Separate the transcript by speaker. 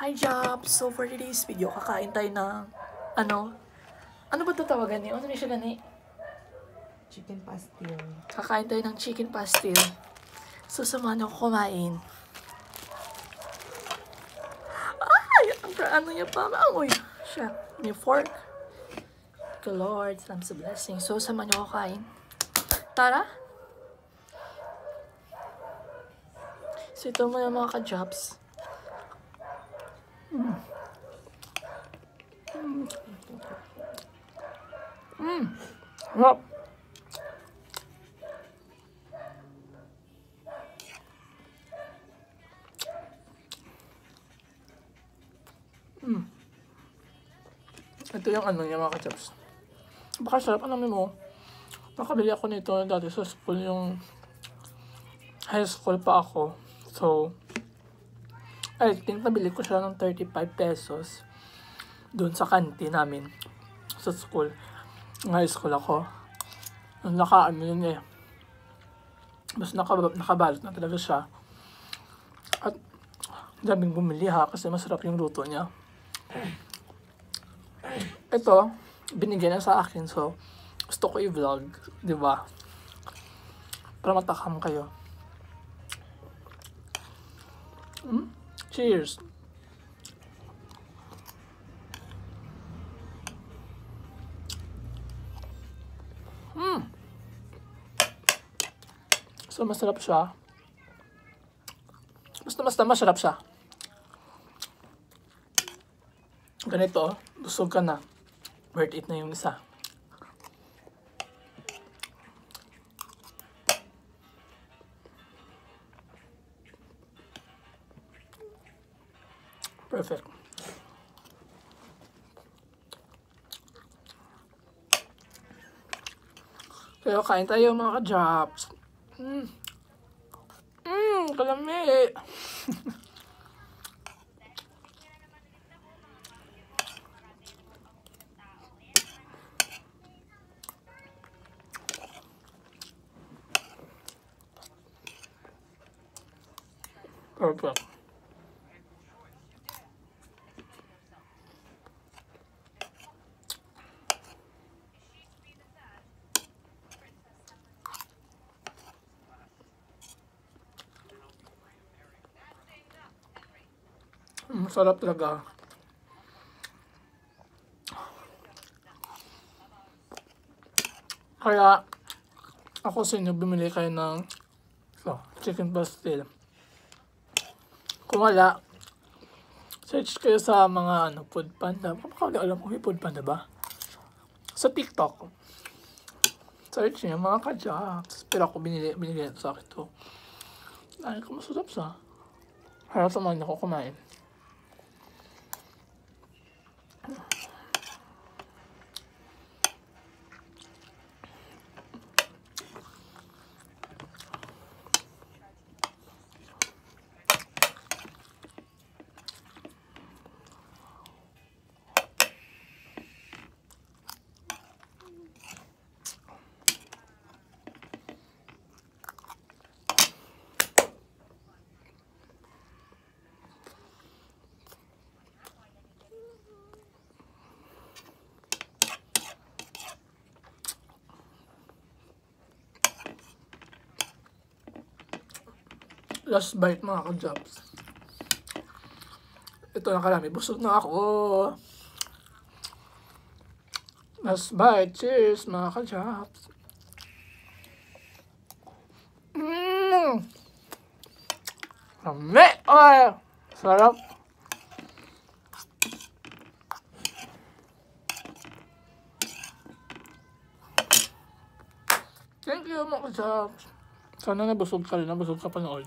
Speaker 1: Hi Jobs! So for today's video, kakain tayo ng, ano ba ito tawagan niyo? Ano siya gani?
Speaker 2: Chicken pastil.
Speaker 1: Kakain tayo ng chicken pastil. So samahan niyo ako kumain. Ay! Ano niya pa? Uy! Siya. May fork. Good Lord, I'm so blessing. So samahan niyo ako kain. Tara! So ito mo yung mga ka-jobs. Sarap. Ito yung ano niya mga ka-jobs. Baka sarap. Alam mo, nakabili ako nito dati sa school, yung high school pa ako. So, I think nabili ko siya ng 35 pesos doon sa canteen namin sa school. Ng high school ako. Nakaano yun eh. Mas nakabalot na talaga siya. At daming bumili ha kasi masarap yung luto niya. Ito, binigyan na sa akin, so gusto ko i-vlog, di ba? Para matakam kayo. Cheers! So masarap siya. Basta masarap siya. Ganito, busog ka na. Worth it na yung isa. Perfect. Kaya kain tayo mga ka-jobs. Kalami. Perfect. Sarap talaga. Kaya ako sa inyo bumili kayo ng chicken pastil. Kung wala, search kayo sa mga food panda. Kapag alam ko may food panda ba? Sa TikTok. Search niyo mga ka-jobs. Pero ako binili sa akin to. Ay, kung masarap sa. Harap samahan ako kumain. Last bite mga ka-jobs. Ito na karami. Busog na ako. Last bite. Cheers mga ka-jobs. Rami! Ay! Sarap. Thank you mga ka-jobs. Sana nabusog ka rin. Nabusog ka panood.